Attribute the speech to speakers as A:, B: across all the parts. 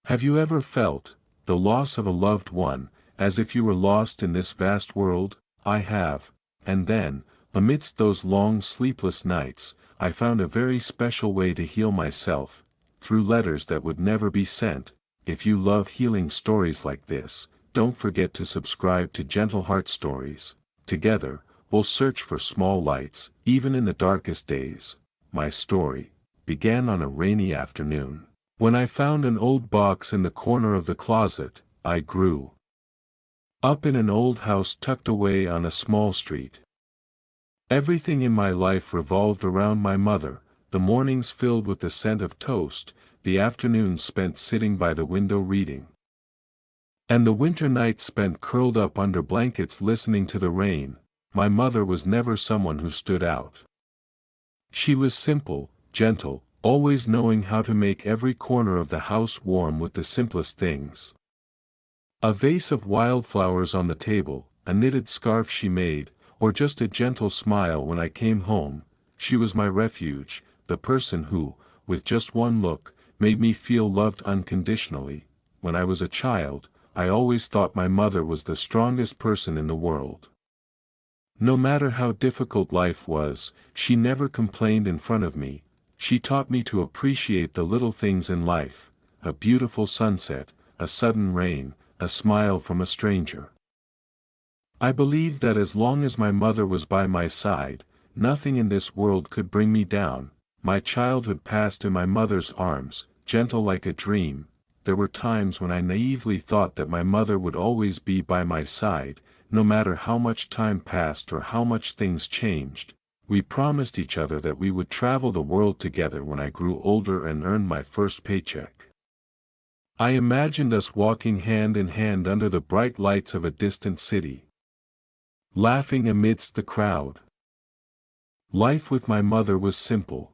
A: Have you ever felt the loss of a loved one, as if you were lost in this vast world? I have, and then, amidst those long sleepless nights, I found a very special way to heal myself, through letters that would never be sent. If you love healing stories like this, don't forget to subscribe to Gentle Heart Stories. Together, we'll search for small lights, even in the darkest days. My story began on a rainy afternoon. When I found an old box in the corner of the closet. I grew up in an old house tucked away on a small street. Everything in my life revolved around my mother, the mornings filled with the scent of toast, the afternoons spent sitting by the window reading, and the winter nights spent curled up under blankets listening to the rain. My mother was never someone who stood out. She was simple, gentle, always knowing how to make every corner of the house warm with the simplest things. A vase of wildflowers on the table, a knitted scarf she made, or just a gentle smile when I came home. She was my refuge, the person who, with just one look, made me feel loved unconditionally. When I was a child, I always thought my mother was the strongest person in the world. No matter how difficult life was, she never complained in front of me. She taught me to appreciate the little things in life, a beautiful sunset, a sudden rain, a smile from a stranger. I believed that as long as my mother was by my side, nothing in this world could bring me down. My childhood passed in my mother's arms, gentle like a dream. There were times when I naively thought that my mother would always be by my side, no matter how much time passed or how much things changed. We promised each other that we would travel the world together when I grew older and earned my first paycheck. I imagined us walking hand in hand under the bright lights of a distant city, laughing amidst the crowd. Life with my mother was simple.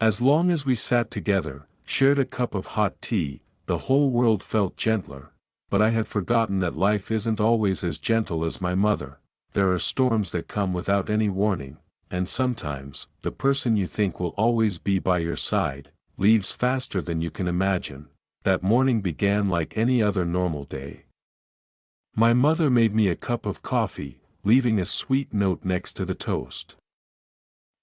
A: As long as we sat together, shared a cup of hot tea, the whole world felt gentler. But I had forgotten that life isn't always as gentle as my mother. There are storms that come without any warning, and sometimes, the person you think will always be by your side, leaves faster than you can imagine. That morning began like any other normal day. My mother made me a cup of coffee, leaving a sweet note next to the toast.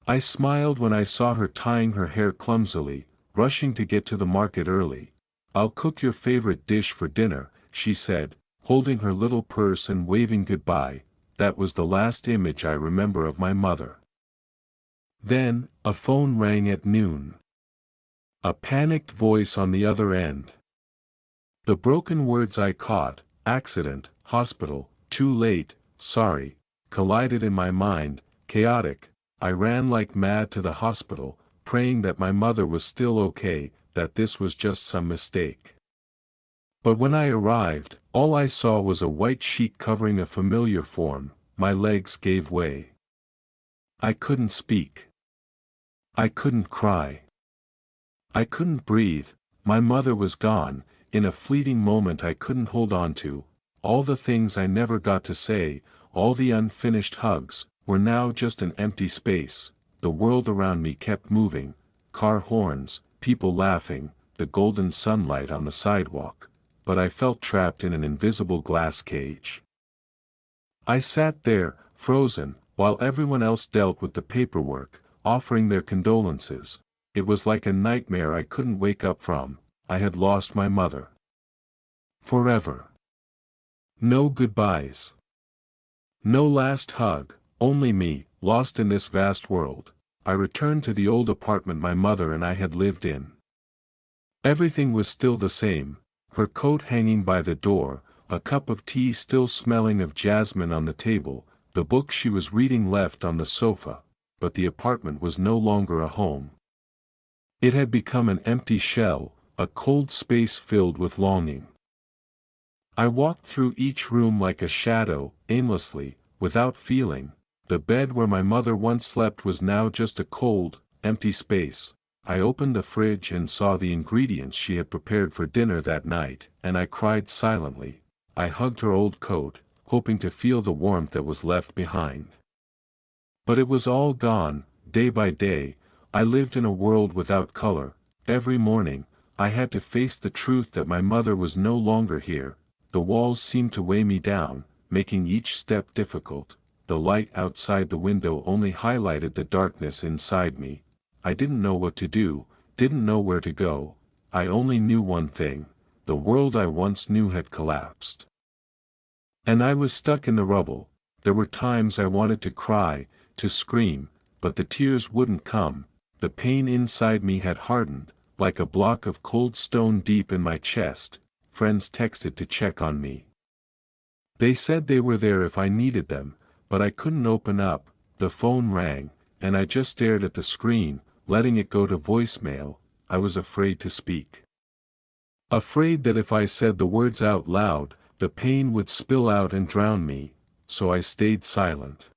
A: I smiled when I saw her tying her hair clumsily, rushing to get to the market early. "I'll cook your favorite dish for dinner," she said, holding her little purse and waving goodbye. That was the last image I remember of my mother. Then, a phone rang at noon. A panicked voice on the other end. The broken words I caught, accident, hospital, too late, sorry, collided in my mind, chaotic. I ran like mad to the hospital, praying that my mother was still okay, that this was just some mistake. But when I arrived, all I saw was a white sheet covering a familiar form. My legs gave way. I couldn't speak. I couldn't cry. I couldn't breathe. My mother was gone. In a fleeting moment I couldn't hold on to. All the things I never got to say, all the unfinished hugs, were now just an empty space. The world around me kept moving. Car horns, people laughing, the golden sunlight on the sidewalk. But I felt trapped in an invisible glass cage. I sat there, frozen, while everyone else dealt with the paperwork, offering their condolences. It was like a nightmare I couldn't wake up from. I had lost my mother. Forever. No goodbyes. No last hug, only me, lost in this vast world. I returned to the old apartment my mother and I had lived in. Everything was still the same. Her coat hanging by the door, a cup of tea still smelling of jasmine on the table, the book she was reading left on the sofa, but the apartment was no longer a home. It had become an empty shell, a cold space filled with longing. I walked through each room like a shadow, aimlessly, without feeling. The bed where my mother once slept was now just a cold, empty space. I opened the fridge and saw the ingredients she had prepared for dinner that night, and I cried silently. I hugged her old coat, hoping to feel the warmth that was left behind. But it was all gone. Day by day, I lived in a world without color. Every morning, I had to face the truth that my mother was no longer here. The walls seemed to weigh me down, making each step difficult. The light outside the window only highlighted the darkness inside me. I didn't know what to do, didn't know where to go. I only knew one thing: the world I once knew had collapsed. And I was stuck in the rubble. There were times I wanted to cry, to scream, but the tears wouldn't come. The pain inside me had hardened, like a block of cold stone deep in my chest. Friends texted to check on me. They said they were there if I needed them, but I couldn't open up. The phone rang, and I just stared at the screen, letting it go to voicemail. I was afraid to speak. Afraid that if I said the words out loud, the pain would spill out and drown me, so I stayed silent.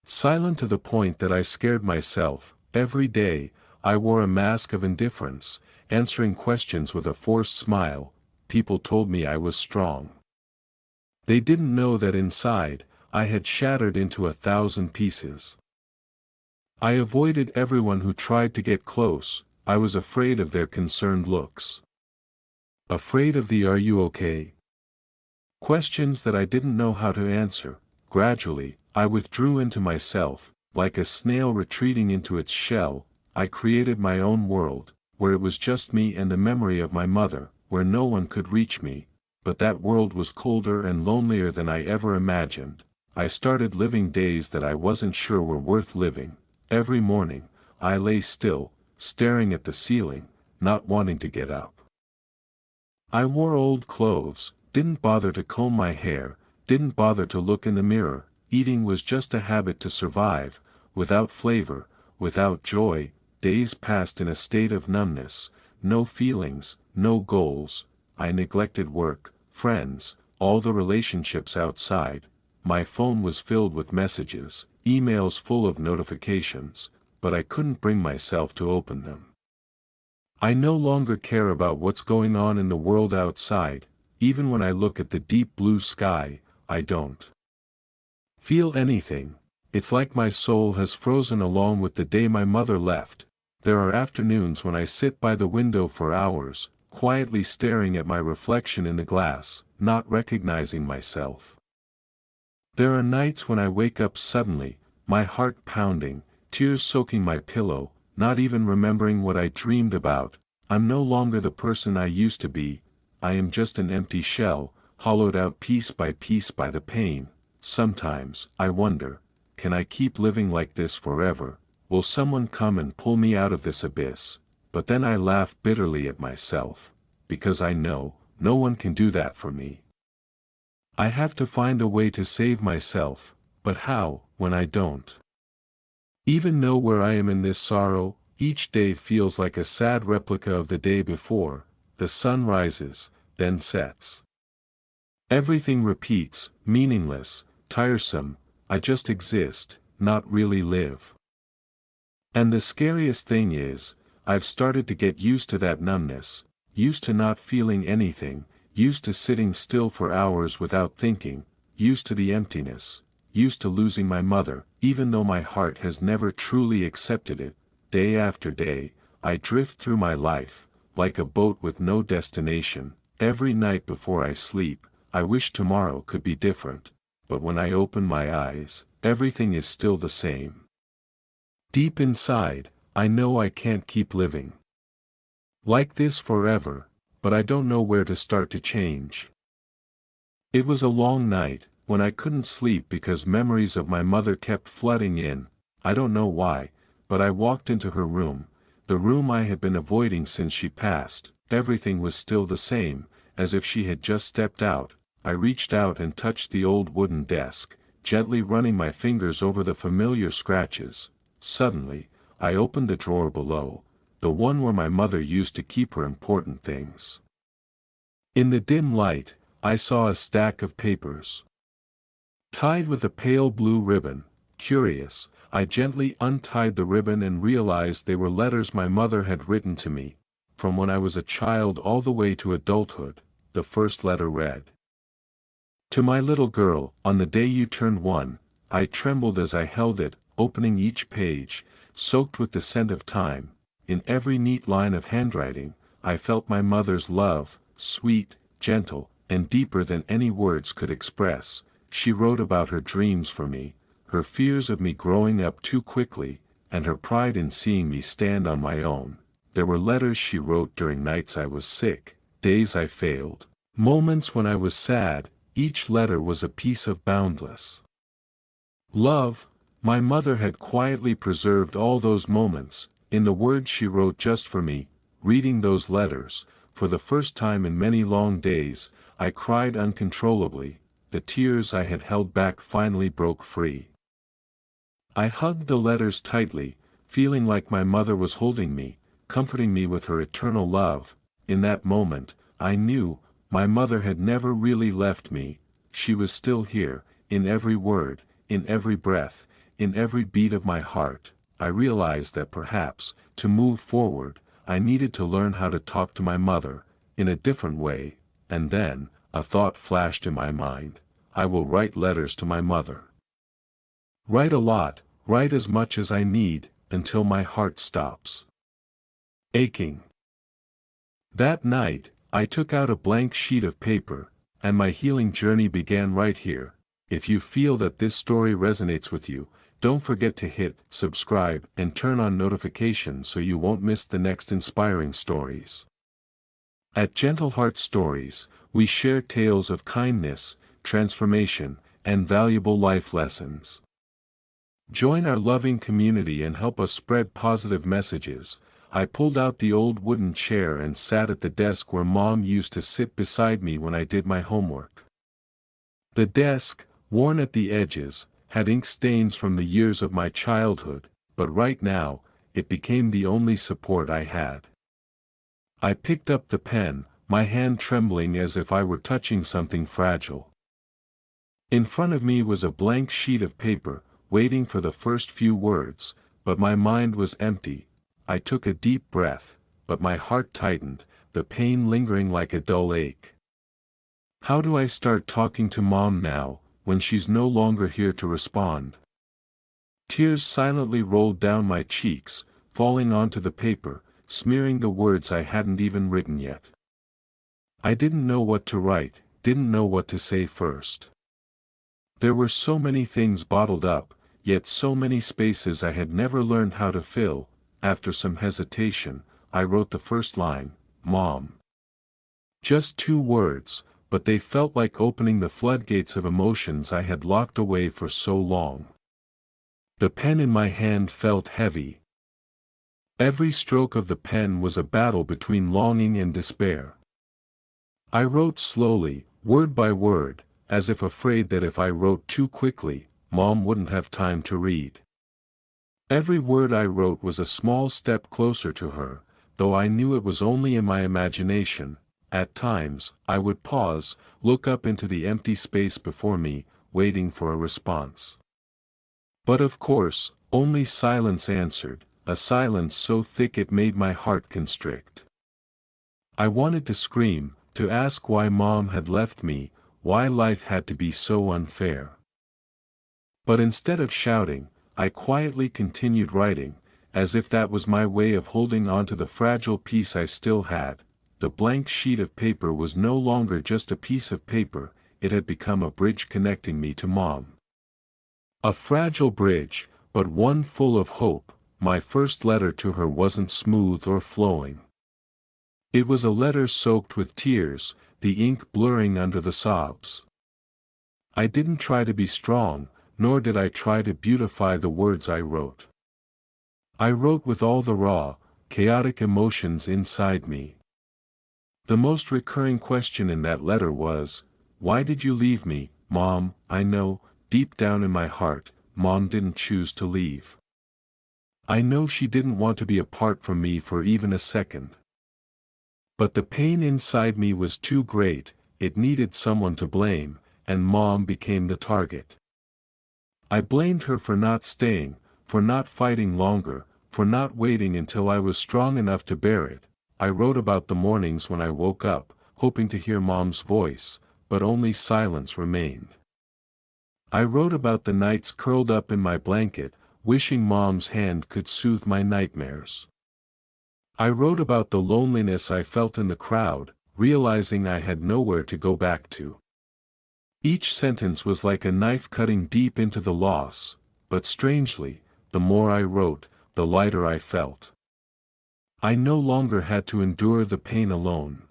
A: Silent to the point that I scared myself. Every day, I wore a mask of indifference, answering questions with a forced smile. People told me I was strong. They didn't know that inside, I had shattered into 1,000 pieces. I avoided everyone who tried to get close. I was afraid of their concerned looks. Afraid of the "are you okay?" questions that I didn't know how to answer. Gradually, I withdrew into myself, like a snail retreating into its shell. I created my own world, where it was just me and the memory of my mother, where no one could reach me. But that world was colder and lonelier than I ever imagined. I started living days that I wasn't sure were worth living. Every morning, I lay still, staring at the ceiling, not wanting to get up. I wore old clothes, didn't bother to comb my hair, didn't bother to look in the mirror. Eating was just a habit to survive, without flavor, without joy. Days passed in a state of numbness, no feelings, no goals. I neglected work, friends, all the relationships outside. My phone was filled with messages, emails full of notifications, but I couldn't bring myself to open them. I no longer care about what's going on in the world outside. Even when I look at the deep blue sky, I don't feel anything. It's like my soul has frozen along with the day my mother left. There are afternoons when I sit by the window for hours, quietly staring at my reflection in the glass, not recognizing myself. There are nights when I wake up suddenly, my heart pounding, tears soaking my pillow, not even remembering what I dreamed about. I'm no longer the person I used to be. I am just an empty shell, hollowed out piece by the pain. Sometimes, I wonder, can I keep living like this forever? Will someone come and pull me out of this abyss? But then I laugh bitterly at myself, because I know, no one can do that for me. I have to find a way to save myself, but how, when I don't even know where I am in this sorrow? Each day feels like a sad replica of the day before. The sun rises, then sets. Everything repeats, meaningless, tiresome. I just exist, not really live. And the scariest thing is, I've started to get used to that numbness, used to not feeling anything, used to sitting still for hours without thinking, used to the emptiness, used to losing my mother, even though my heart has never truly accepted it. Day after day, I drift through my life, like a boat with no destination. Every night before I sleep, I wish tomorrow could be different, but when I open my eyes, everything is still the same. Deep inside, I know I can't keep living like this forever, but I don't know where to start to change. It was a long night, when I couldn't sleep because memories of my mother kept flooding in. I don't know why, but I walked into her room, the room I had been avoiding since she passed. Everything was still the same, as if she had just stepped out. I reached out and touched the old wooden desk, gently running my fingers over the familiar scratches. Suddenly, I opened the drawer below, the one where my mother used to keep her important things. In the dim light, I saw a stack of papers, tied with a pale blue ribbon. Curious, I gently untied the ribbon and realized they were letters my mother had written to me, from when I was a child all the way to adulthood. The first letter read, "To my little girl, on the day you turned 1, I trembled as I held it, opening each page, soaked with the scent of time. In every neat line of handwriting, I felt my mother's love, sweet, gentle, and deeper than any words could express. She wrote about her dreams for me, her fears of me growing up too quickly, and her pride in seeing me stand on my own. There were letters she wrote during nights I was sick, days I failed, moments when I was sad. Each letter was a piece of boundless love. My mother had quietly preserved all those moments, in the words she wrote just for me. Reading those letters, for the first time in many long days, I cried uncontrollably. The tears I had held back finally broke free. I hugged the letters tightly, feeling like my mother was holding me, comforting me with her eternal love. In that moment, I knew, my mother had never really left me. She was still here, in every word, in every breath, in every beat of my heart. I realized that perhaps, to move forward, I needed to learn how to talk to my mother, in a different way. And then, a thought flashed in my mind: I will write letters to my mother. Write a lot, write as much as I need, until my heart stops aching. That night, I took out a blank sheet of paper, and my healing journey began right here. If you feel that this story resonates with you, don't forget to hit subscribe and turn on notifications so you won't miss the next inspiring stories. At Gentle Heart Stories, we share tales of kindness, transformation, and valuable life lessons. Join our loving community and help us spread positive messages. I pulled out the old wooden chair and sat at the desk where Mom used to sit beside me when I did my homework. The desk, worn at the edges, had ink stains from the years of my childhood, but right now, it became the only support I had. I picked up the pen, my hand trembling as if I were touching something fragile. In front of me was a blank sheet of paper, waiting for the first few words, but my mind was empty. I took a deep breath, but my heart tightened, the pain lingering like a dull ache. How do I start talking to Mom now, when she's no longer here to respond? Tears silently rolled down my cheeks, falling onto the paper, smearing the words I hadn't even written yet. I didn't know what to write, didn't know what to say first. There were so many things bottled up, yet so many spaces I had never learned how to fill. After some hesitation, I wrote the first line: Mom. Just 2 words, but they felt like opening the floodgates of emotions I had locked away for so long. The pen in my hand felt heavy. Every stroke of the pen was a battle between longing and despair. I wrote slowly, word by word, as if afraid that if I wrote too quickly, Mom wouldn't have time to read. Every word I wrote was a small step closer to her, though I knew it was only in my imagination. At times, I would pause, look up into the empty space before me, waiting for a response. But of course, only silence answered, a silence so thick it made my heart constrict. I wanted to scream, to ask why Mom had left me, why life had to be so unfair. But instead of shouting, I quietly continued writing, as if that was my way of holding on to the fragile piece I still had. The blank sheet of paper was no longer just a piece of paper, it had become a bridge connecting me to Mom. A fragile bridge, but one full of hope. My first letter to her wasn't smooth or flowing. It was a letter soaked with tears, the ink blurring under the sobs. I didn't try to be strong, nor did I try to beautify the words I wrote. I wrote with all the raw, chaotic emotions inside me. The most recurring question in that letter was, "Why did you leave me, Mom?" I know, deep down in my heart, Mom didn't choose to leave. I know she didn't want to be apart from me for even a second. But the pain inside me was too great, it needed someone to blame, and Mom became the target. I blamed her for not staying, for not fighting longer, for not waiting until I was strong enough to bear it. I wrote about the mornings when I woke up, hoping to hear Mom's voice, but only silence remained. I wrote about the nights curled up in my blanket, wishing Mom's hand could soothe my nightmares. I wrote about the loneliness I felt in the crowd, realizing I had nowhere to go back to. Each sentence was like a knife cutting deep into the loss, but strangely, the more I wrote, the lighter I felt. I no longer had to endure the pain alone.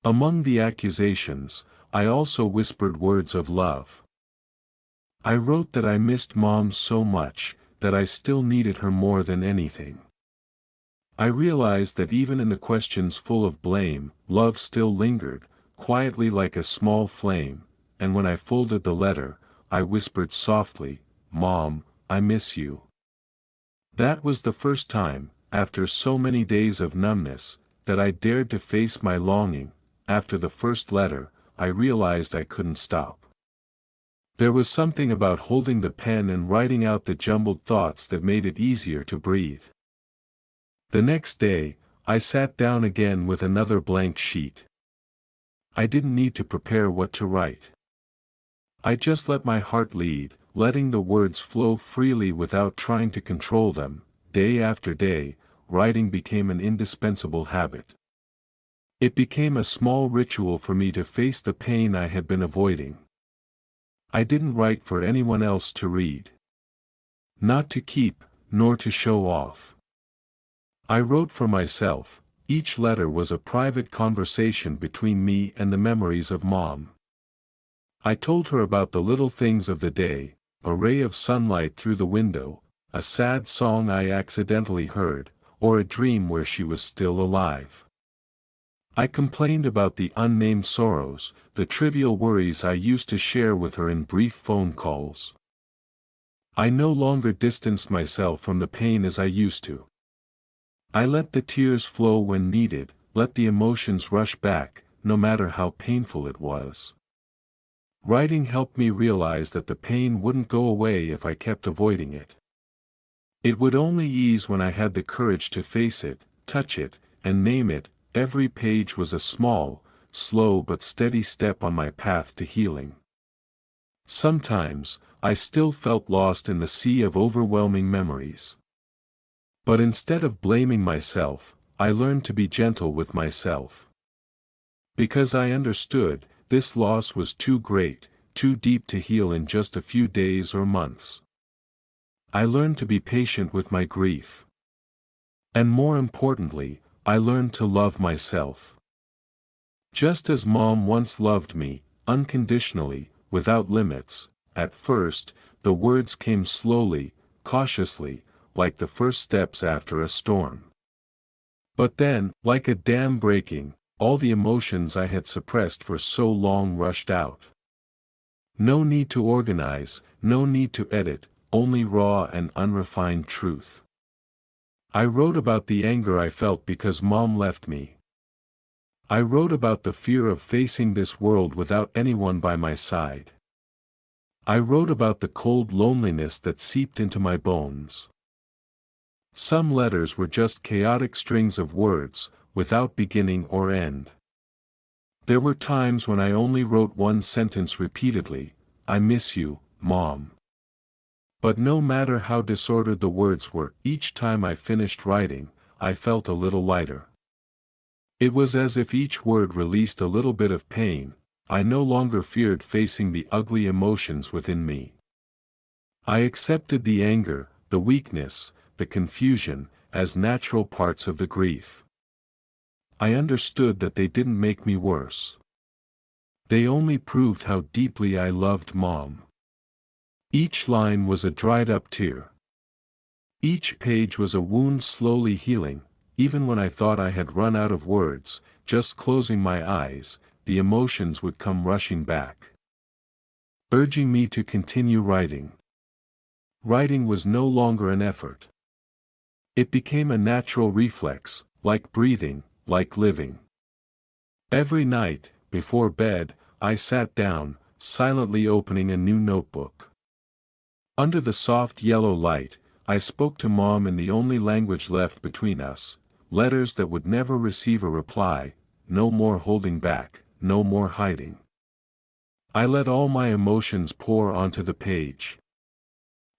A: Among the accusations, I also whispered words of love. I wrote that I missed Mom so much, that I still needed her more than anything. I realized that even in the questions full of blame, love still lingered, quietly like a small flame, and when I folded the letter, I whispered softly, "Mom, I miss you." That was the first time, after so many days of numbness, that I dared to face my longing. After the first letter, I realized I couldn't stop. There was something about holding the pen and writing out the jumbled thoughts that made it easier to breathe. The next day, I sat down again with another blank sheet. I didn't need to prepare what to write. I just let my heart lead, letting the words flow freely without trying to control them. Day after day, writing became an indispensable habit. It became a small ritual for me to face the pain I had been avoiding. I didn't write for anyone else to read. Not to keep, nor to show off. I wrote for myself. Each letter was a private conversation between me and the memories of Mom. I told her about the little things of the day, a ray of sunlight through the window, a sad song I accidentally heard, or a dream where she was still alive. I complained about the unnamed sorrows, the trivial worries I used to share with her in brief phone calls. I no longer distanced myself from the pain as I used to. I let the tears flow when needed, let the emotions rush back, no matter how painful it was. Writing helped me realize that the pain wouldn't go away if I kept avoiding it. It would only ease when I had the courage to face it, touch it, and name it. Every page was a small, slow but steady step on my path to healing. Sometimes, I still felt lost in the sea of overwhelming memories. But instead of blaming myself, I learned to be gentle with myself. Because I understood, this loss was too great, too deep to heal in just a few days or months. I learned to be patient with my grief. And more importantly, I learned to love myself. Just as Mom once loved me, unconditionally, without limits. At first, the words came slowly, cautiously, like the first steps after a storm. But then, like a dam breaking, all the emotions I had suppressed for so long rushed out. No need to organize, no need to edit, only raw and unrefined truth. I wrote about the anger I felt because Mom left me. I wrote about the fear of facing this world without anyone by my side. I wrote about the cold loneliness that seeped into my bones. Some letters were just chaotic strings of words, without beginning or end. There were times when I only wrote one sentence repeatedly, "I miss you, Mom." But no matter how disordered the words were, each time I finished writing, I felt a little lighter. It was as if each word released a little bit of pain. I no longer feared facing the ugly emotions within me. I accepted the anger, the weakness, the confusion, as natural parts of the grief. I understood that they didn't make me worse. They only proved how deeply I loved Mom. Each line was a dried-up tear. Each page was a wound slowly healing. Even when I thought I had run out of words, just closing my eyes, the emotions would come rushing back, urging me to continue writing. Writing was no longer an effort. It became a natural reflex, like breathing, like living. Every night, before bed, I sat down, silently opening a new notebook. Under the soft yellow light, I spoke to Mom in the only language left between us, letters that would never receive a reply. No more holding back, no more hiding. I let all my emotions pour onto the page.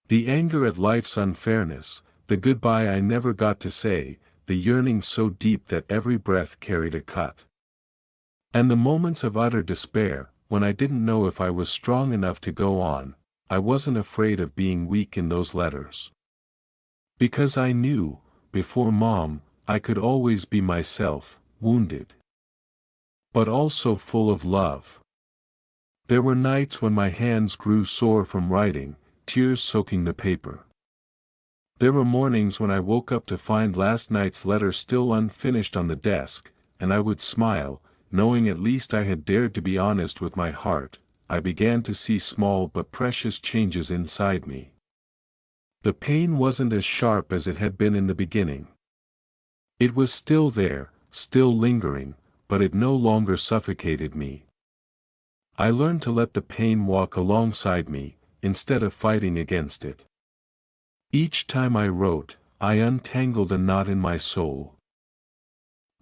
A: The anger at life's unfairness, the goodbye I never got to say, the yearning so deep that every breath carried a cut. And the moments of utter despair, when I didn't know if I was strong enough to go on, I wasn't afraid of being weak in those letters. Because I knew, before Mom, I could always be myself, wounded, but also full of love. There were nights when my hands grew sore from writing, tears soaking the paper. There were mornings when I woke up to find last night's letter still unfinished on the desk, and I would smile, knowing at least I had dared to be honest with my heart. I began to see small but precious changes inside me. The pain wasn't as sharp as it had been in the beginning. It was still there, still lingering, but it no longer suffocated me. I learned to let the pain walk alongside me, instead of fighting against it. Each time I wrote, I untangled a knot in my soul.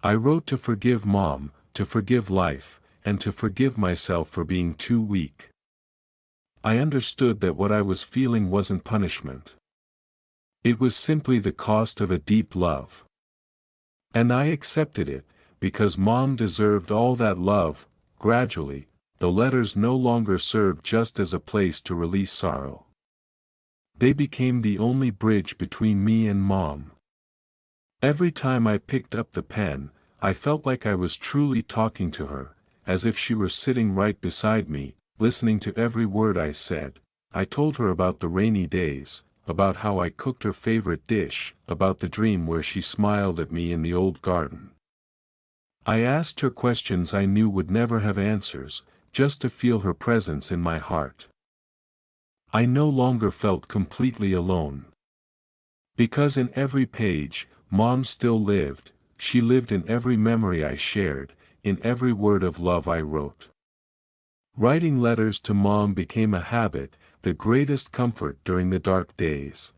A: I wrote to forgive Mom, to forgive life, and to forgive myself for being too weak. I understood that what I was feeling wasn't punishment. It was simply the cost of a deep love. And I accepted it, because Mom deserved all that love. Gradually, the letters no longer served just as a place to release sorrow. They became the only bridge between me and Mom. Every time I picked up the pen, I felt like I was truly talking to her, as if she were sitting right beside me, listening to every word I said. I told her about the rainy days, about how I cooked her favorite dish, about the dream where she smiled at me in the old garden. I asked her questions I knew would never have answers, just to feel her presence in my heart. I no longer felt completely alone. Because in every page, Mom still lived. She lived in every memory I shared, in every word of love I wrote. Writing letters to Mom became a habit, the greatest comfort during the dark days.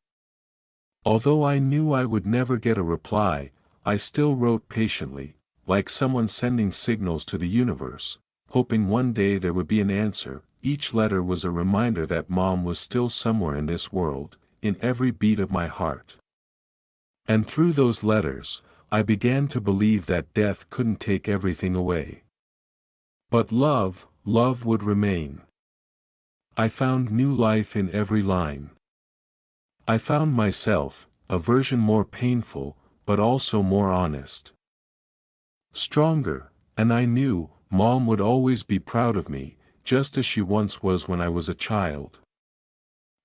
A: Although I knew I would never get a reply, I still wrote patiently, like someone sending signals to the universe, hoping one day there would be an answer. Each letter was a reminder that Mom was still somewhere in this world, in every beat of my heart. And through those letters, I began to believe that death couldn't take everything away. But love would remain. I found new life in every line. I found myself, a version more painful, but also more honest. Stronger, and I knew, Mom would always be proud of me, just as she once was when I was a child.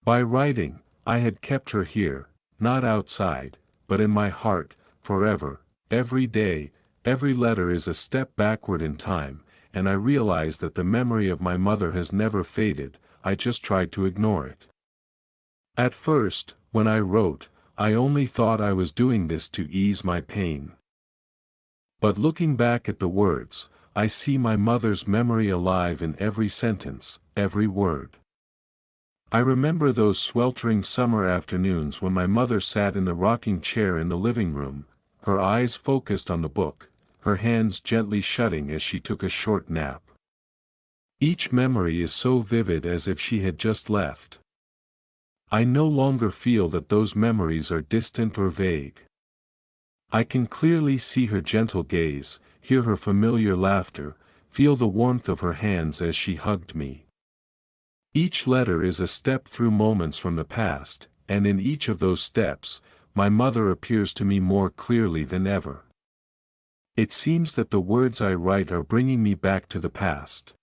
A: By writing, I had kept her here, not outside, but in my heart, forever. Every day, every letter is a step backward in time, and I realize that the memory of my mother has never faded. I just tried to ignore it. At first, when I wrote, I only thought I was doing this to ease my pain. But looking back at the words, I see my mother's memory alive in every sentence, every word. I remember those sweltering summer afternoons when my mother sat in the rocking chair in the living room, her eyes focused on the book, her hands gently shutting as she took a short nap. Each memory is so vivid as if she had just left. I no longer feel that those memories are distant or vague. I can clearly see her gentle gaze, hear her familiar laughter, feel the warmth of her hands as she hugged me. Each letter is a step through moments from the past, and in each of those steps, my mother appears to me more clearly than ever. It seems that the words I write are bringing me back to the past,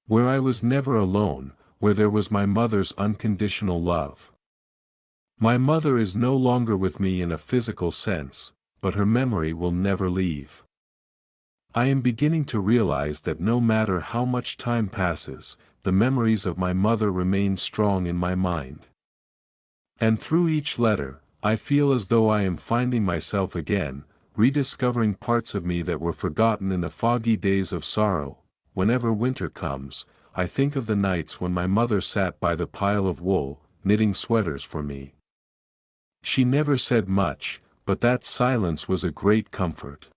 A: where I was never alone, where there was my mother's unconditional love. My mother is no longer with me in a physical sense, but her memory will never leave. I am beginning to realize that no matter how much time passes, the memories of my mother remain strong in my mind. And through each letter, I feel as though I am finding myself again, rediscovering parts of me that were forgotten in the foggy days of sorrow. Whenever winter comes, I think of the nights when my mother sat by the pile of wool, knitting sweaters for me. She never said much, but that silence was a great comfort.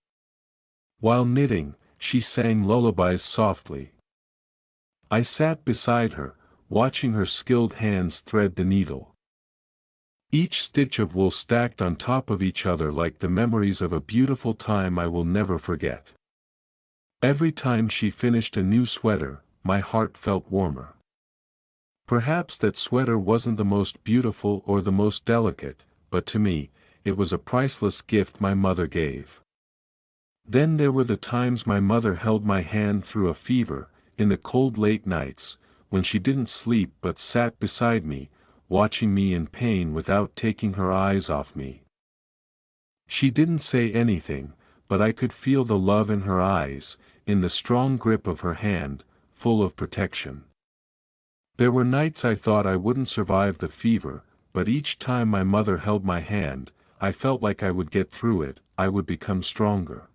A: While knitting, she sang lullabies softly. I sat beside her, watching her skilled hands thread the needle. Each stitch of wool stacked on top of each other like the memories of a beautiful time I will never forget. Every time she finished a new sweater, my heart felt warmer. Perhaps that sweater wasn't the most beautiful or the most delicate, but to me, it was a priceless gift my mother gave. Then there were the times my mother held my hand through a fever, in the cold late nights, when she didn't sleep but sat beside me, watching me in pain without taking her eyes off me. She didn't say anything, but I could feel the love in her eyes, in the strong grip of her hand, full of protection. There were nights I thought I wouldn't survive the fever, but each time my mother held my hand, I felt like I would get through it, I would become stronger.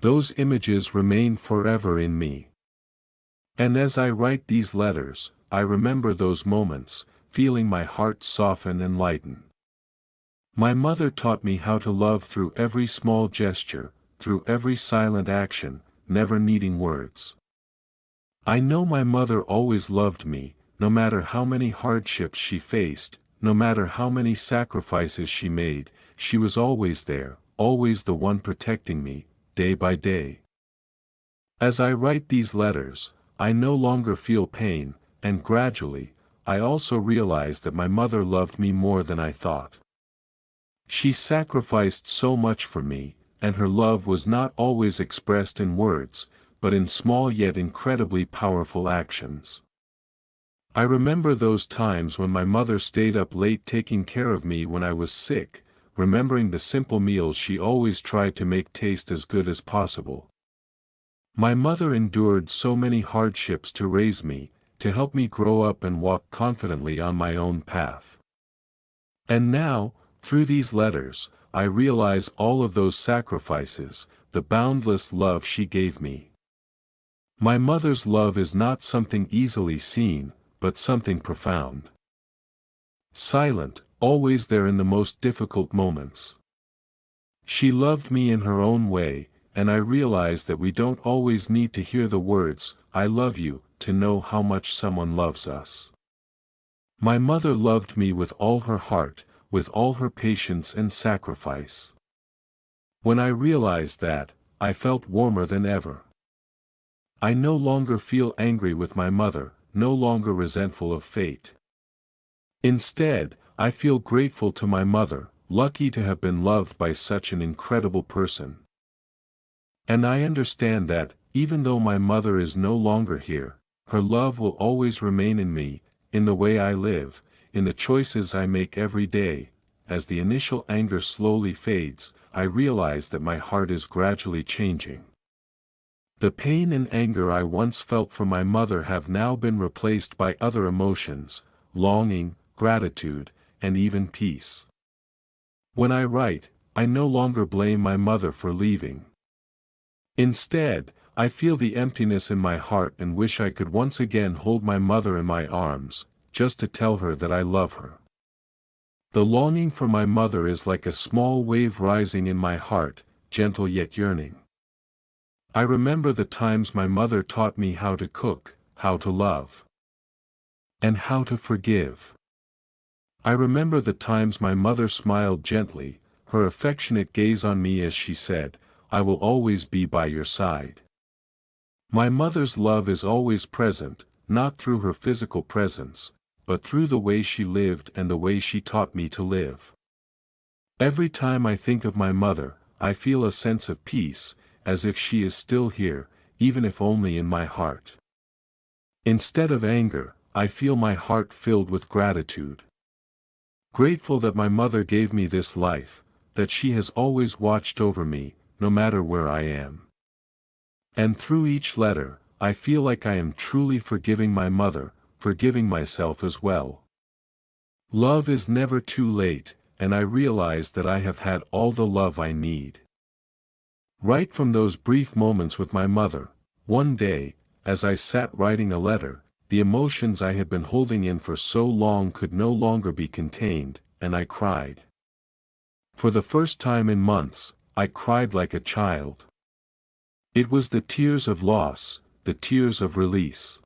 A: Those images remain forever in me. And as I write these letters, I remember those moments, feeling my heart soften and lighten. My mother taught me how to love through every small gesture, through every silent action, never needing words. I know my mother always loved me, no matter how many hardships she faced, no matter how many sacrifices she made, she was always there, always the one protecting me, day by day. As I write these letters, I no longer feel pain, and gradually, I also realize that my mother loved me more than I thought. She sacrificed so much for me, and her love was not always expressed in words, but in small yet incredibly powerful actions. I remember those times when my mother stayed up late taking care of me when I was sick, remembering the simple meals she always tried to make taste as good as possible. My mother endured so many hardships to raise me, to help me grow up and walk confidently on my own path. And now, through these letters, I realize all of those sacrifices, the boundless love she gave me. My mother's love is not something easily seen, but something profound. Silent, always there in the most difficult moments. She loved me in her own way, and I realize that we don't always need to hear the words, "I love you," to know how much someone loves us. My mother loved me with all her heart, with all her patience and sacrifice. When I realized that, I felt warmer than ever. I no longer feel angry with my mother, no longer resentful of fate. Instead, I feel grateful to my mother, lucky to have been loved by such an incredible person. And I understand that, even though my mother is no longer here, her love will always remain in me, in the way I live, in the choices I make every day. As the initial anger slowly fades, I realize that my heart is gradually changing. The pain and anger I once felt for my mother have now been replaced by other emotions, longing, gratitude, and even peace. When I write, I no longer blame my mother for leaving. Instead, I feel the emptiness in my heart and wish I could once again hold my mother in my arms, just to tell her that I love her. The longing for my mother is like a small wave rising in my heart, gentle yet yearning. I remember the times my mother taught me how to cook, how to love, and how to forgive. I remember the times my mother smiled gently, her affectionate gaze on me as she said, "I will always be by your side." My mother's love is always present, not through her physical presence, but through the way she lived and the way she taught me to live. Every time I think of my mother, I feel a sense of peace, as if she is still here, even if only in my heart. Instead of anger, I feel my heart filled with gratitude. Grateful that my mother gave me this life, that she has always watched over me, no matter where I am. And through each letter, I feel like I am truly forgiving my mother, forgiving myself as well. Love is never too late, and I realize that I have had all the love I need. Right from those brief moments with my mother, one day, as I sat writing a letter, the emotions I had been holding in for so long could no longer be contained, and I cried. For the first time in months, I cried like a child. It was the tears of loss, the tears of release.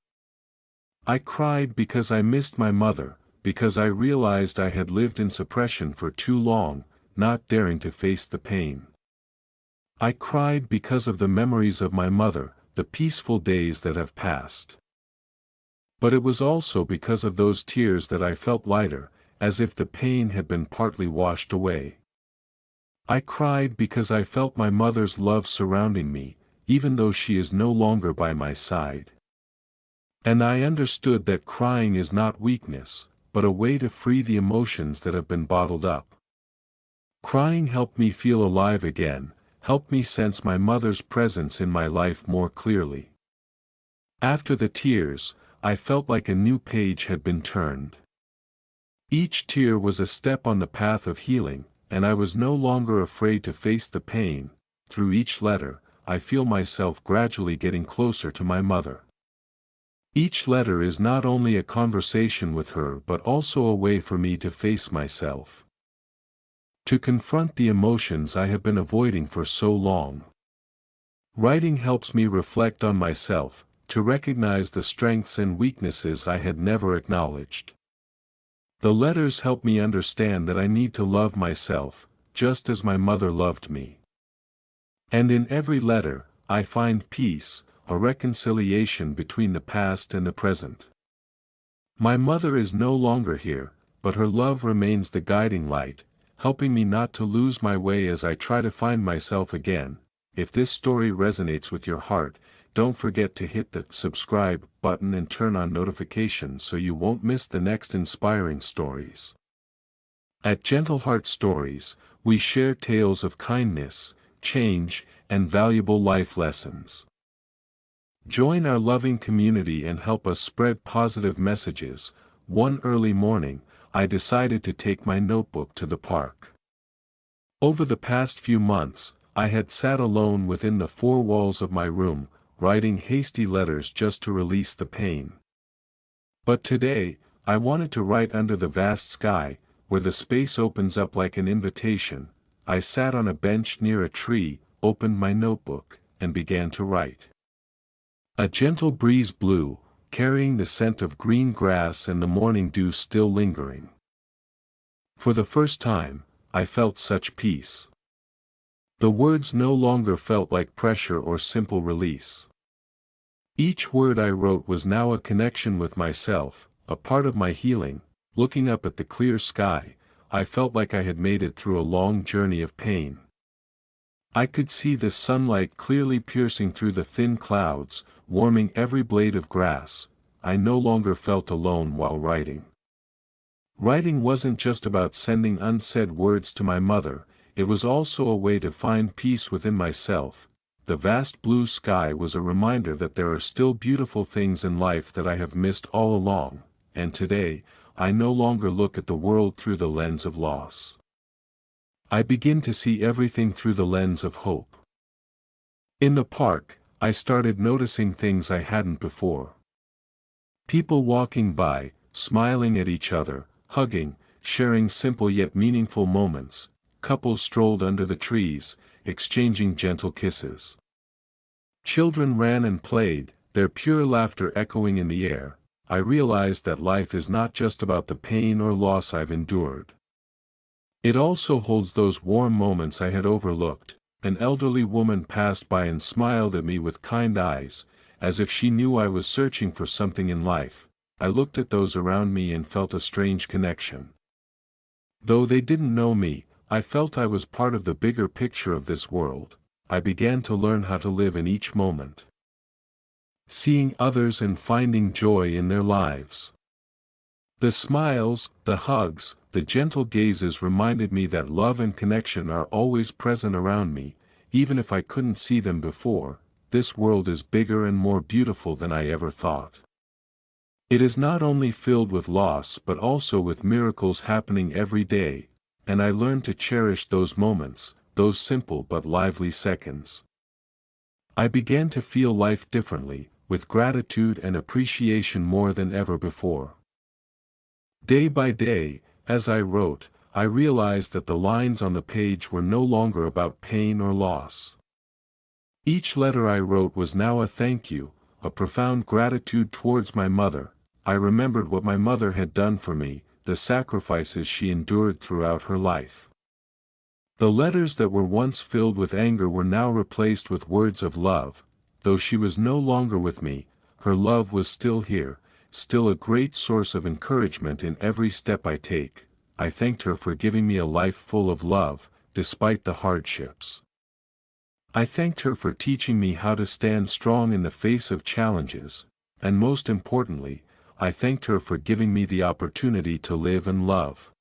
A: I cried because I missed my mother, because I realized I had lived in suppression for too long, not daring to face the pain. I cried because of the memories of my mother, the peaceful days that have passed. But it was also because of those tears that I felt lighter, as if the pain had been partly washed away. I cried because I felt my mother's love surrounding me, even though she is no longer by my side. And I understood that crying is not weakness, but a way to free the emotions that have been bottled up. Crying helped me feel alive again, helped me sense my mother's presence in my life more clearly. After the tears, I felt like a new page had been turned. Each tear was a step on the path of healing, and I was no longer afraid to face the pain. Through each letter, I feel myself gradually getting closer to my mother. Each letter is not only a conversation with her but also a way for me to face myself. To confront the emotions I have been avoiding for so long. Writing helps me reflect on myself, to recognize the strengths and weaknesses I had never acknowledged. The letters help me understand that I need to love myself, just as my mother loved me. And in every letter, I find peace, a reconciliation between the past and the present. My mother is no longer here, but her love remains the guiding light, helping me not to lose my way as I try to find myself again. If this story resonates with your heart, don't forget to hit the subscribe button and turn on notifications so you won't miss the next inspiring stories. At Gentle Heart Stories, we share tales of kindness, change, and valuable life lessons. Join our loving community and help us spread positive messages. One early morning, I decided to take my notebook to the park. Over the past few months, I had sat alone within the four walls of my room, writing hasty letters just to release the pain. But today, I wanted to write under the vast sky, where the space opens up like an invitation. I sat on a bench near a tree, opened my notebook, and began to write. A gentle breeze blew, carrying the scent of green grass and the morning dew still lingering. For the first time, I felt such peace. The words no longer felt like pressure or simple release. Each word I wrote was now a connection with myself, a part of my healing. Looking up at the clear sky, I felt like I had made it through a long journey of pain. I could see the sunlight clearly piercing through the thin clouds, warming every blade of grass. I no longer felt alone while writing. Writing wasn't just about sending unsaid words to my mother, it was also a way to find peace within myself. The vast blue sky was a reminder that there are still beautiful things in life that I have missed all along, and today, I no longer look at the world through the lens of loss. I begin to see everything through the lens of hope. In the park, I started noticing things I hadn't before. People walking by, smiling at each other, hugging, sharing simple yet meaningful moments. Couples strolled under the trees, exchanging gentle kisses. Children ran and played, their pure laughter echoing in the air. I realized that life is not just about the pain or loss I've endured. It also holds those warm moments I had overlooked. An elderly woman passed by and smiled at me with kind eyes, as if she knew I was searching for something in life. I looked at those around me and felt a strange connection. Though they didn't know me, I felt I was part of the bigger picture of this world. I began to learn how to live in each moment, seeing others and finding joy in their lives. The smiles, the hugs, the gentle gazes reminded me that love and connection are always present around me, even if I couldn't see them before. This world is bigger and more beautiful than I ever thought. It is not only filled with loss but also with miracles happening every day, and I learned to cherish those moments, those simple but lively seconds. I began to feel life differently, with gratitude and appreciation more than ever before. Day by day, as I wrote, I realized that the lines on the page were no longer about pain or loss. Each letter I wrote was now a thank you, a profound gratitude towards my mother. I remembered what my mother had done for me, the sacrifices she endured throughout her life. The letters that were once filled with anger were now replaced with words of love. Though she was no longer with me, her love was still here, still a great source of encouragement in every step I take. I thanked her for giving me a life full of love, despite the hardships. I thanked her for teaching me how to stand strong in the face of challenges, and most importantly, I thanked her for giving me the opportunity to live and love.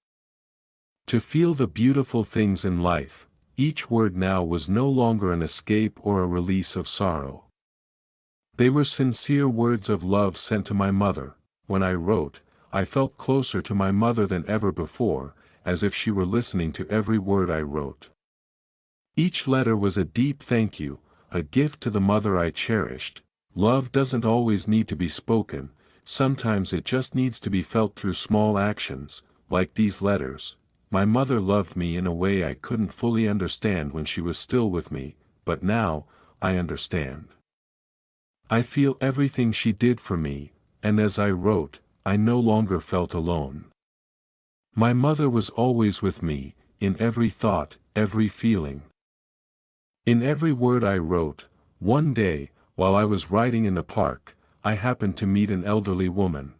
A: To feel the beautiful things in life. Each word now was no longer an escape or a release of sorrow. They were sincere words of love sent to my mother. When I wrote, I felt closer to my mother than ever before, as if she were listening to every word I wrote. Each letter was a deep thank you, a gift to the mother I cherished. Love doesn't always need to be spoken, sometimes it just needs to be felt through small actions, like these letters. My mother loved me in a way I couldn't fully understand when she was still with me, but now, I understand. I feel everything she did for me, and as I wrote, I no longer felt alone. My mother was always with me, in every thought, every feeling. In every word I wrote. One day, while I was riding in the park, I happened to meet an elderly woman.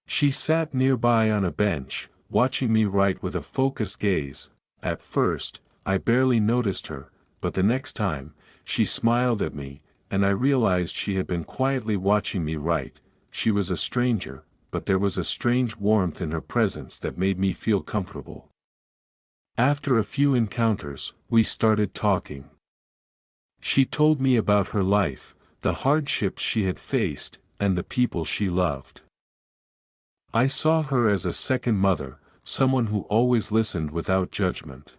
A: She sat nearby on a bench, watching me write with a focused gaze. At first, I barely noticed her, but the next time, she smiled at me, and I realized she had been quietly watching me write. She was a stranger, but there was a strange warmth in her presence that made me feel comfortable. After a few encounters, we started talking. She told me about her life, the hardships she had faced, and the people she loved. I saw her as a second mother, someone who always listened without judgment.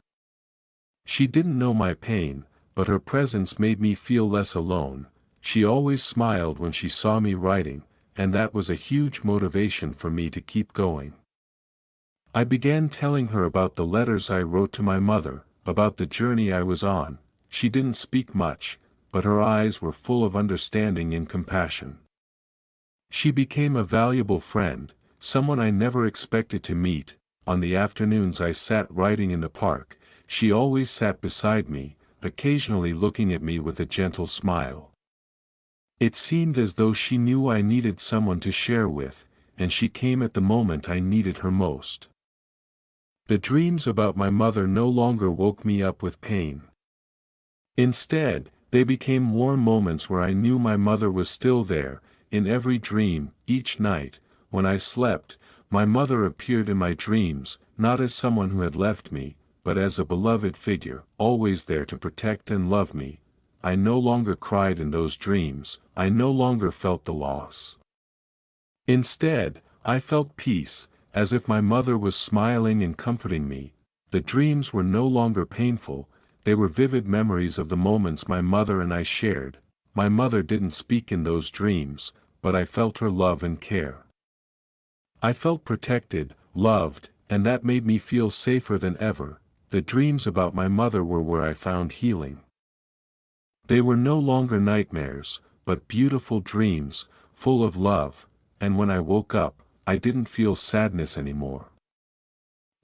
A: She didn't know my pain, but her presence made me feel less alone. She always smiled when she saw me writing, and that was a huge motivation for me to keep going. I began telling her about the letters I wrote to my mother, about the journey I was on. She didn't speak much, but her eyes were full of understanding and compassion. She became a valuable friend, someone I never expected to meet. On the afternoons I sat writing in the park, she always sat beside me, occasionally looking at me with a gentle smile. It seemed as though she knew I needed someone to share with, and she came at the moment I needed her most. The dreams about my mother no longer woke me up with pain. Instead, they became warm moments where I knew my mother was still there. In every dream, each night, when I slept, my mother appeared in my dreams, not as someone who had left me, but as a beloved figure, always there to protect and love me. I no longer cried in those dreams, I no longer felt the loss. Instead, I felt peace, as if my mother was smiling and comforting me. The dreams were no longer painful, they were vivid memories of the moments my mother and I shared. My mother didn't speak in those dreams, but I felt her love and care. I felt protected, loved, and that made me feel safer than ever. The dreams about my mother were where I found healing. They were no longer nightmares, but beautiful dreams, full of love, and when I woke up, I didn't feel sadness anymore.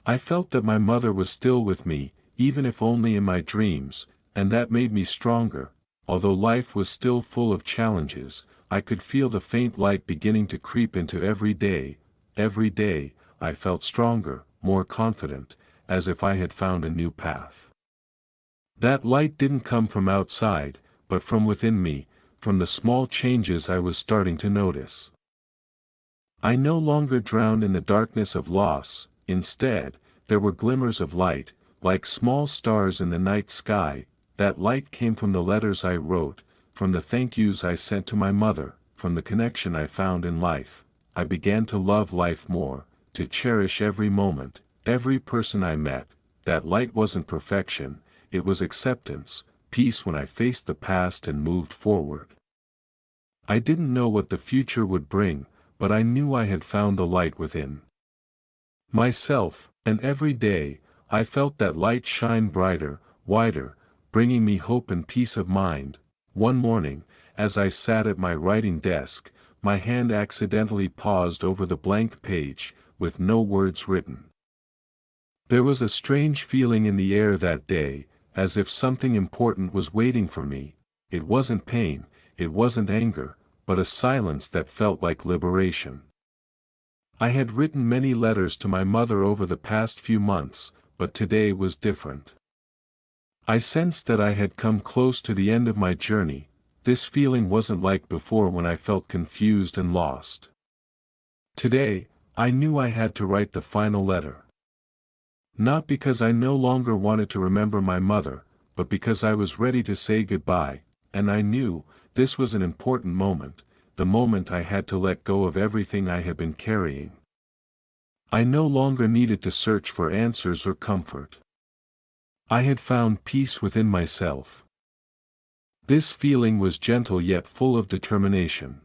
A: I felt that my mother was still with me, even if only in my dreams, and that made me stronger. Although life was still full of challenges, I could feel the faint light beginning to creep into every day. Every day, I felt stronger, more confident, as if I had found a new path. That light didn't come from outside, but from within me, from the small changes I was starting to notice. I no longer drowned in the darkness of loss. Instead, there were glimmers of light, like small stars in the night sky. That light came from the letters I wrote, from the thank yous I sent to my mother, from the connection I found in life. I began to love life more, to cherish every moment, every person I met. That light wasn't perfection, it was acceptance, peace when I faced the past and moved forward. I didn't know what the future would bring, but I knew I had found the light within myself, and every day, I felt that light shine brighter, wider, bringing me hope and peace of mind. One morning, as I sat at my writing desk, my hand accidentally paused over the blank page. with no words written. There was a strange feeling in the air that day, as if something important was waiting for me. It wasn't pain, it wasn't anger, but a silence that felt like liberation. I had written many letters to my mother over the past few months, but today was different. I sensed that I had come close to the end of my journey. This feeling wasn't like before when I felt confused and lost. Today, I knew I had to write the final letter. Not because I no longer wanted to remember my mother, but because I was ready to say goodbye, and I knew this was an important moment, the moment I had to let go of everything I had been carrying. I no longer needed to search for answers or comfort. I had found peace within myself. This feeling was gentle yet full of determination.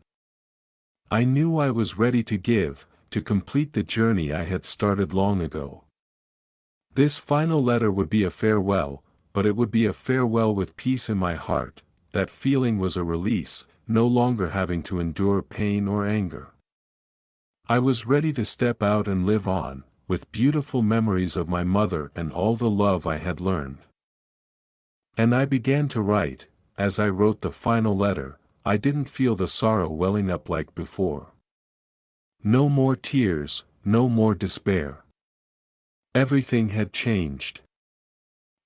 A: I knew I was ready to give, to complete the journey I had started long ago. This final letter would be a farewell, but it would be a farewell with peace in my heart. That feeling was a release, no longer having to endure pain or anger. I was ready to step out and live on, with beautiful memories of my mother and all the love I had learned. And I began to write. As I wrote the final letter, I didn't feel the sorrow welling up like before. No more tears, no more despair. Everything had changed.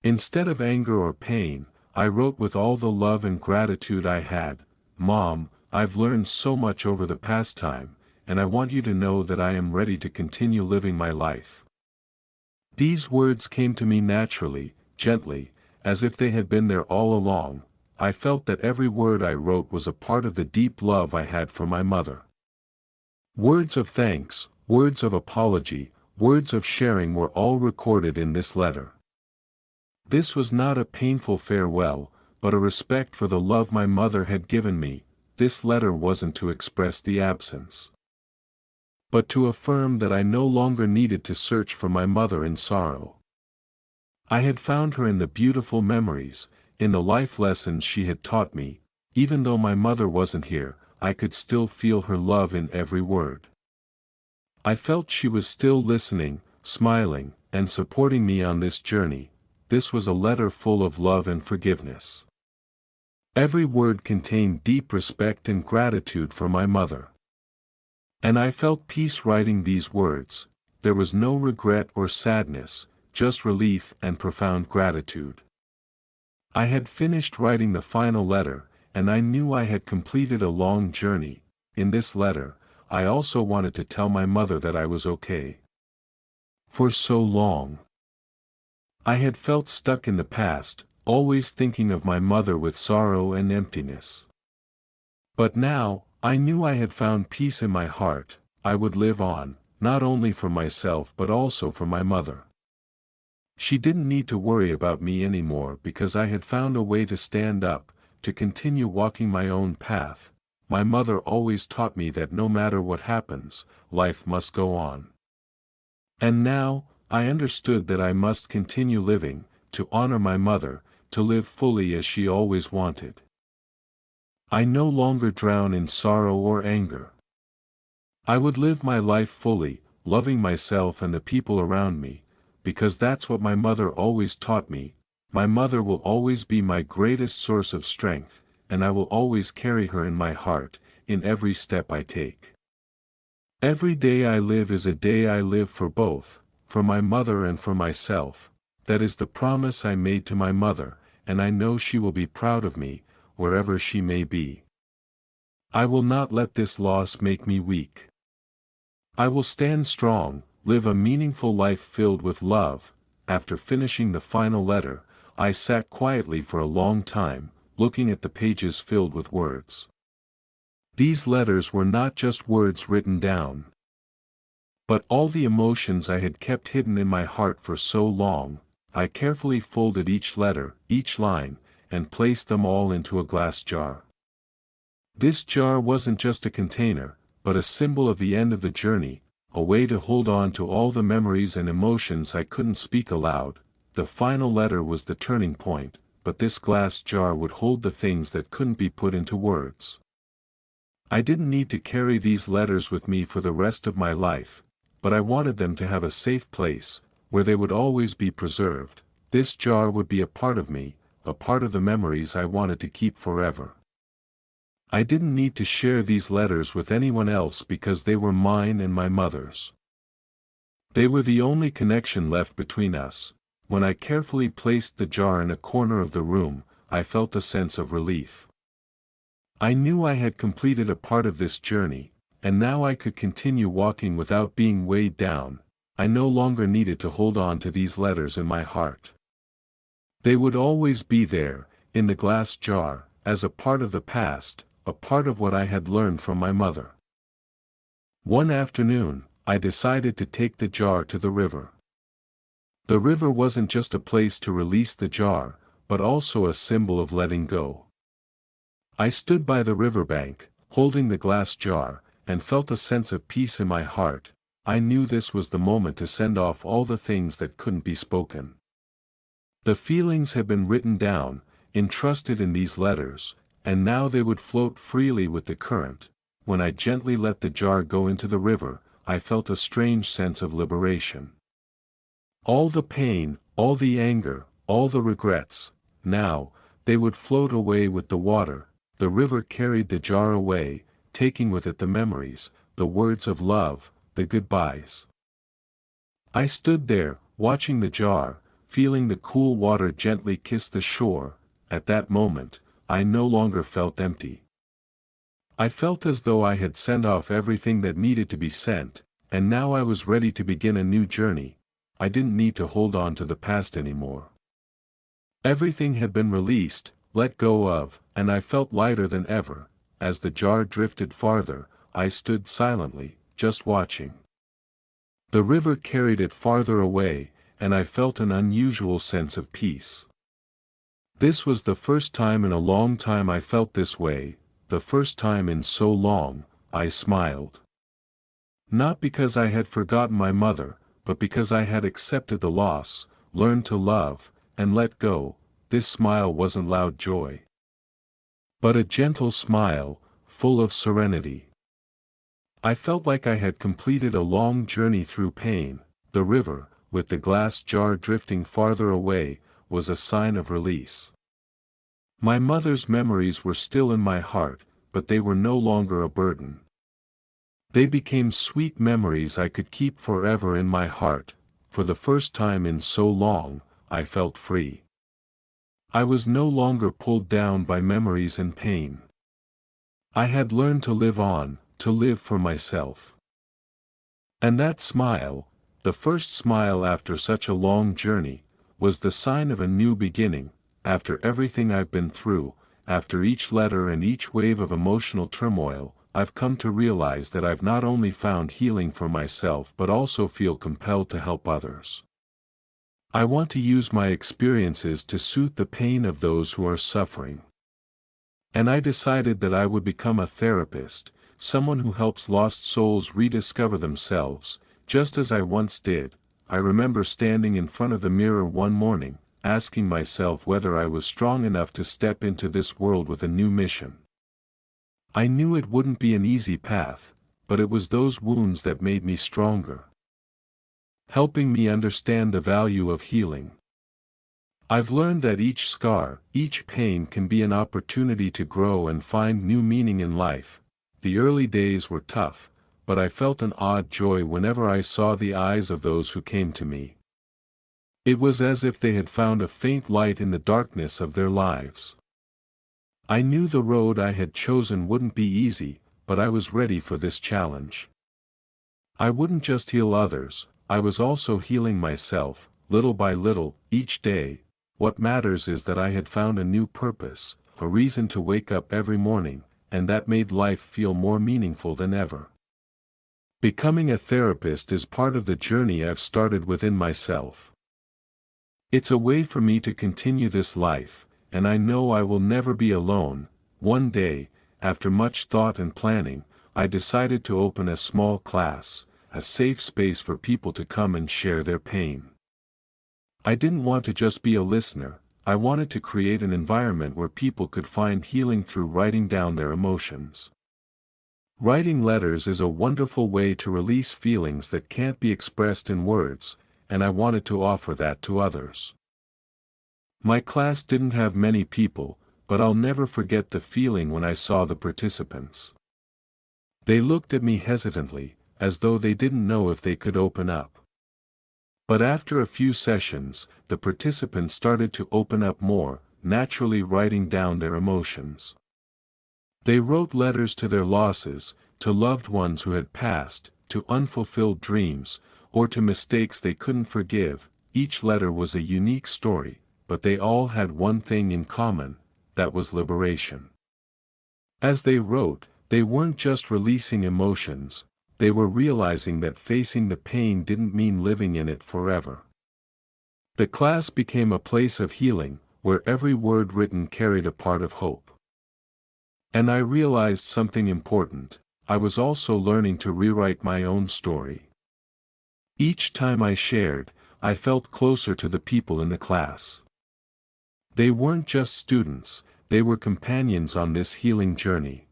A: Instead of anger or pain, I wrote with all the love and gratitude I had. Mom, I've learned so much over the past time, and I want you to know that I am ready to continue living my life. These words came to me naturally, gently, as if they had been there all along. I felt that every word I wrote was a part of the deep love I had for my mother. Words of thanks, words of apology, words of sharing were all recorded in this letter. This was not a painful farewell, but a respect for the love my mother had given me. This letter wasn't to express the absence, but to affirm that I no longer needed to search for my mother in sorrow. I had found her in the beautiful memories, in the life lessons she had taught me. Even though my mother wasn't here, I could still feel her love in every word. I felt she was still listening, smiling, and supporting me on this journey. This was a letter full of love and forgiveness. Every word contained deep respect and gratitude for my mother. And I felt peace writing these words. There was no regret or sadness, just relief and profound gratitude. I had finished writing the final letter, and I knew I had completed a long journey. In this letter, I also wanted to tell my mother that I was okay. For so long, I had felt stuck in the past, always thinking of my mother with sorrow and emptiness. But now, I knew I had found peace in my heart. I would live on, not only for myself but also for my mother. She didn't need to worry about me anymore because I had found a way to stand up, to continue walking my own path. My mother always taught me that no matter what happens, life must go on. And now, I understood that I must continue living, to honor my mother, to live fully as she always wanted. I no longer drown in sorrow or anger. I would live my life fully, loving myself and the people around me, because that's what my mother always taught me. My mother will always be my greatest source of strength, and I will always carry her in my heart, in every step I take. Every day I live is a day I live for both, for my mother and for myself. That is the promise I made to my mother, and I know she will be proud of me, wherever she may be. I will not let this loss make me weak. I will stand strong, live a meaningful life filled with love. After finishing the final letter, I sat quietly for a long time, looking at the pages filled with words. These letters were not just words written down, but all the emotions I had kept hidden in my heart for so long. I carefully folded each letter, each line, and placed them all into a glass jar. This jar wasn't just a container, but a symbol of the end of the journey, a way to hold on to all the memories and emotions I couldn't speak aloud. The final letter was the turning point, but this glass jar would hold the things that couldn't be put into words. I didn't need to carry these letters with me for the rest of my life. but I wanted them to have a safe place, where they would always be preserved. This jar would be a part of me, a part of the memories I wanted to keep forever. I didn't need to share these letters with anyone else because they were mine and my mother's. They were the only connection left between us. When I carefully placed the jar in a corner of the room, I felt a sense of relief. I knew I had completed a part of this journey, and now I could continue walking without being weighed down. I no longer needed to hold on to these letters in my heart. They would always be there, in the glass jar, as a part of the past, a part of what I had learned from my mother. One afternoon, I decided to take the jar to the river. The river wasn't just a place to release the jar, but also a symbol of letting go. I stood by the riverbank, holding the glass jar, and felt a sense of peace in my heart. I knew this was the moment to send off all the things that couldn't be spoken. The feelings had been written down, entrusted in these letters, and now they would float freely with the current. When I gently let the jar go into the river, I felt a strange sense of liberation. All the pain, all the anger, all the regrets, now, they would float away with the water. The river carried the jar away, taking with it the memories, the words of love, the goodbyes. I stood there, watching the jar, feeling the cool water gently kiss the shore. At that moment, I no longer felt empty. I felt as though I had sent off everything that needed to be sent, and now I was ready to begin a new journey. I didn't need to hold on to the past anymore. Everything had been released, let go of, and I felt lighter than ever. As the jar drifted farther, I stood silently, just watching. The river carried it farther away, and I felt an unusual sense of peace. This was the first time in a long time I felt this way, the first time in so long. I smiled. Not because I had forgotten my mother, but because I had accepted the loss, learned to love, and let go. This smile wasn't loud joy, but a gentle smile, full of serenity. I felt like I had completed a long journey through pain. The river, with the glass jar drifting farther away, was a sign of release. My mother's memories were still in my heart, but they were no longer a burden. They became sweet memories I could keep forever in my heart. For the first time in so long, I felt free. I was no longer pulled down by memories and pain. I had learned to live on, to live for myself. And that smile, the first smile after such a long journey, was the sign of a new beginning. After everything I've been through, after each letter and each wave of emotional turmoil, I've come to realize that I've not only found healing for myself but also feel compelled to help others. I want to use my experiences to soothe the pain of those who are suffering. And I decided that I would become a therapist, someone who helps lost souls rediscover themselves, just as I once did. I remember standing in front of the mirror one morning, asking myself whether I was strong enough to step into this world with a new mission. I knew it wouldn't be an easy path, but it was those wounds that made me stronger, helping me understand the value of healing. I've learned that each scar, each pain can be an opportunity to grow and find new meaning in life. The early days were tough, but I felt an odd joy whenever I saw the eyes of those who came to me. It was as if they had found a faint light in the darkness of their lives. I knew the road I had chosen wouldn't be easy, but I was ready for this challenge. I wouldn't just heal others, I was also healing myself, little by little, each day. What matters is that I had found a new purpose, a reason to wake up every morning, and that made life feel more meaningful than ever. Becoming a therapist is part of the journey I've started within myself. It's a way for me to continue this life, and I know I will never be alone. One day, after much thought and planning, I decided to open a small class, a safe space for people to come and share their pain. I didn't want to just be a listener, I wanted to create an environment where people could find healing through writing down their emotions. Writing letters is a wonderful way to release feelings that can't be expressed in words, and I wanted to offer that to others. My class didn't have many people, but I'll never forget the feeling when I saw the participants. They looked at me hesitantly, as though they didn't know if they could open up. But after a few sessions, the participants started to open up more, naturally writing down their emotions. They wrote letters to their losses, to loved ones who had passed, to unfulfilled dreams, or to mistakes they couldn't forgive. Each letter was a unique story, but they all had one thing in common, that was liberation. As they wrote, they weren't just releasing emotions, they were realizing that facing the pain didn't mean living in it forever. The class became a place of healing, where every word written carried a part of hope. And I realized something important: I was also learning to rewrite my own story. Each time I shared, I felt closer to the people in the class. They weren't just students, they were companions on this healing journey.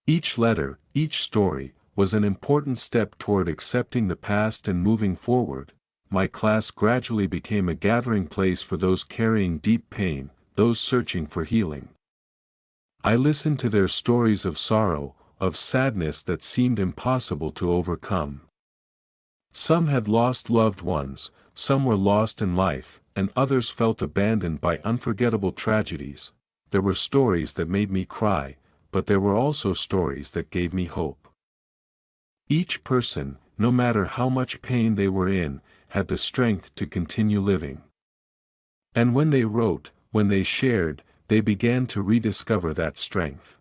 A: Each letter, each story, was an important step toward accepting the past and moving forward. My class gradually became a gathering place for those carrying deep pain, those searching for healing. I listened to their stories of sorrow, of sadness that seemed impossible to overcome. Some had lost loved ones, some were lost in life, and others felt abandoned by unforgettable tragedies. There were stories that made me cry, but there were also stories that gave me hope. Each person, no matter how much pain they were in, had the strength to continue living. And when they wrote, when they shared, they began to rediscover that strength.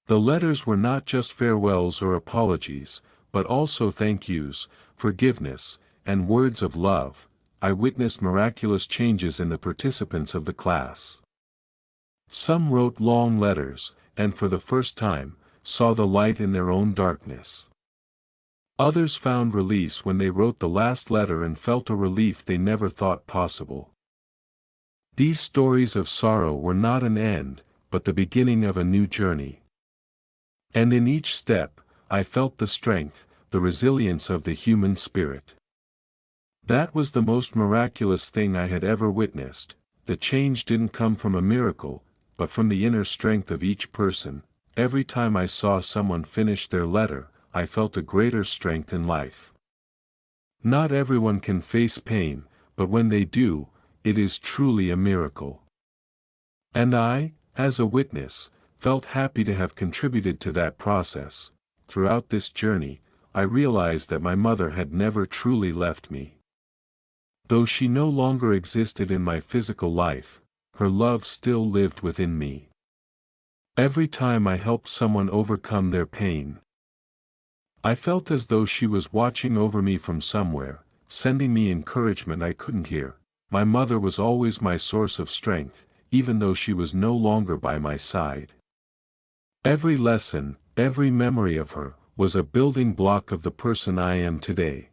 A: The letters were not just farewells or apologies, but also thank yous, forgiveness, and words of love. I witnessed miraculous changes in the participants of the class. Some wrote long letters, and for the first time, saw the light in their own darkness. Others found release when they wrote the last letter and felt a relief they never thought possible. These stories of sorrow were not an end, but the beginning of a new journey. And in each step, I felt the strength, the resilience of the human spirit. That was the most miraculous thing I had ever witnessed. The change didn't come from a miracle, but from the inner strength of each person. Every time I saw someone finish their letter, I felt a greater strength in life. Not everyone can face pain, but when they do, it is truly a miracle. And I, as a witness, felt happy to have contributed to that process. Throughout this journey, I realized that my mother had never truly left me. Though she no longer existed in my physical life, her love still lived within me. Every time I helped someone overcome their pain, I felt as though she was watching over me from somewhere, sending me encouragement I couldn't hear. My mother was always my source of strength, even though she was no longer by my side. Every lesson, every memory of her, was a building block of the person I am today.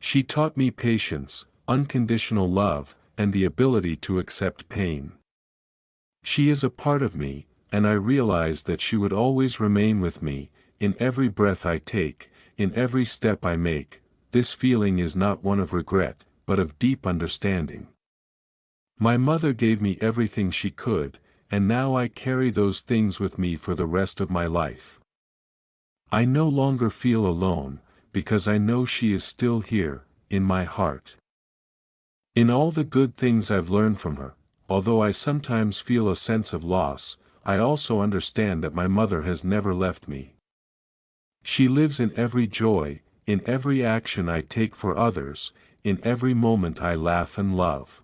A: She taught me patience, unconditional love, and the ability to accept pain. She is a part of me, and I realize that she would always remain with me, in every breath I take, in every step I make. This feeling is not one of regret, but of deep understanding. My mother gave me everything she could, and now I carry those things with me for the rest of my life. I no longer feel alone, because I know she is still here, in my heart. In all the good things I've learned from her, although I sometimes feel a sense of loss, I also understand that my mother has never left me. She lives in every joy, in every action I take for others, in every moment I laugh and love.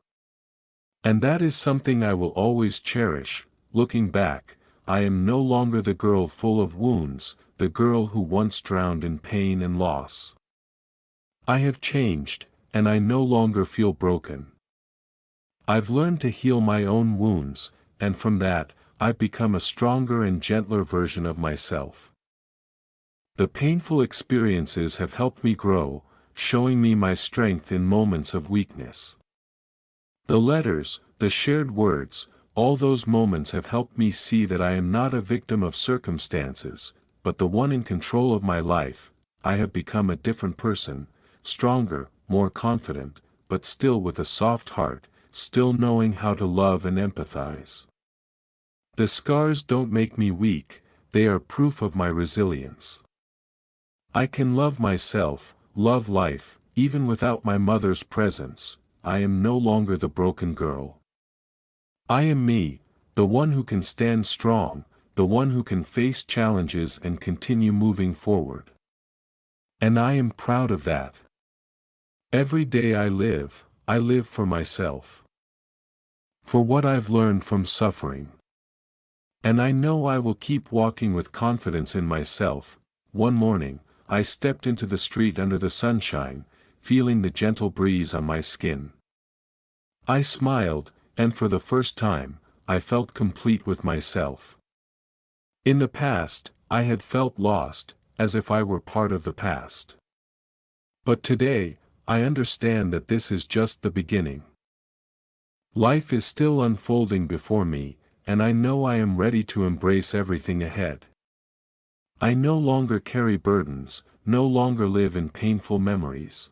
A: And that is something I will always cherish. Looking back, I am no longer the girl full of wounds, the girl who once drowned in pain and loss. I have changed, and I no longer feel broken. I've learned to heal my own wounds, and from that, I've become a stronger and gentler version of myself. The painful experiences have helped me grow, showing me my strength in moments of weakness. The letters, the shared words, all those moments have helped me see that I am not a victim of circumstances, but the one in control of my life. I have become a different person, stronger, more confident, but still with a soft heart, still knowing how to love and empathize. The scars don't make me weak, they are proof of my resilience. I can love myself, love life, even without my mother's presence. I am no longer the broken girl. I am me, the one who can stand strong, the one who can face challenges and continue moving forward. And I am proud of that. Every day I live for myself. For what I've learned from suffering. And I know I will keep walking with confidence in myself. One morning, I stepped into the street under the sunshine, feeling the gentle breeze on my skin. I smiled, and for the first time, I felt complete with myself. In the past, I had felt lost, as if I were part of the past. But today, I understand that this is just the beginning. Life is still unfolding before me, and I know I am ready to embrace everything ahead. I no longer carry burdens, no longer live in painful memories.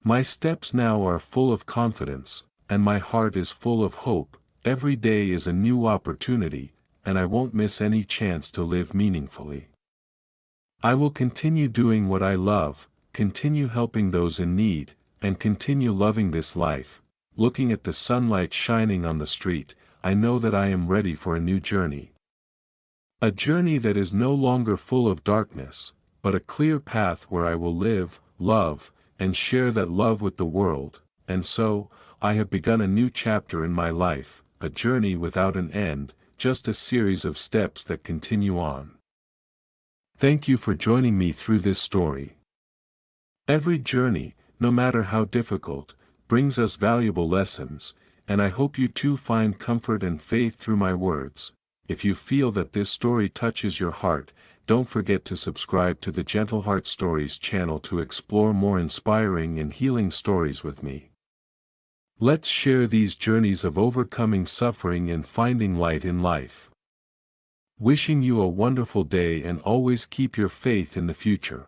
A: My steps now are full of confidence, and my heart is full of hope. Every day is a new opportunity, and I won't miss any chance to live meaningfully. I will continue doing what I love, continue helping those in need, and continue loving this life. Looking at the sunlight shining on the street, I know that I am ready for a new journey. A journey that is no longer full of darkness, but a clear path where I will live, love, and share that love with the world. And so, I have begun a new chapter in my life, a journey without an end, just a series of steps that continue on. Thank you for joining me through this story. Every journey, no matter how difficult, brings us valuable lessons, and I hope you too find comfort and faith through my words. If you feel that this story touches your heart, don't forget to subscribe to the Gentle Heart Stories channel to explore more inspiring and healing stories with me. Let's share these journeys of overcoming suffering and finding light in life. Wishing you a wonderful day and always keep your faith in the future.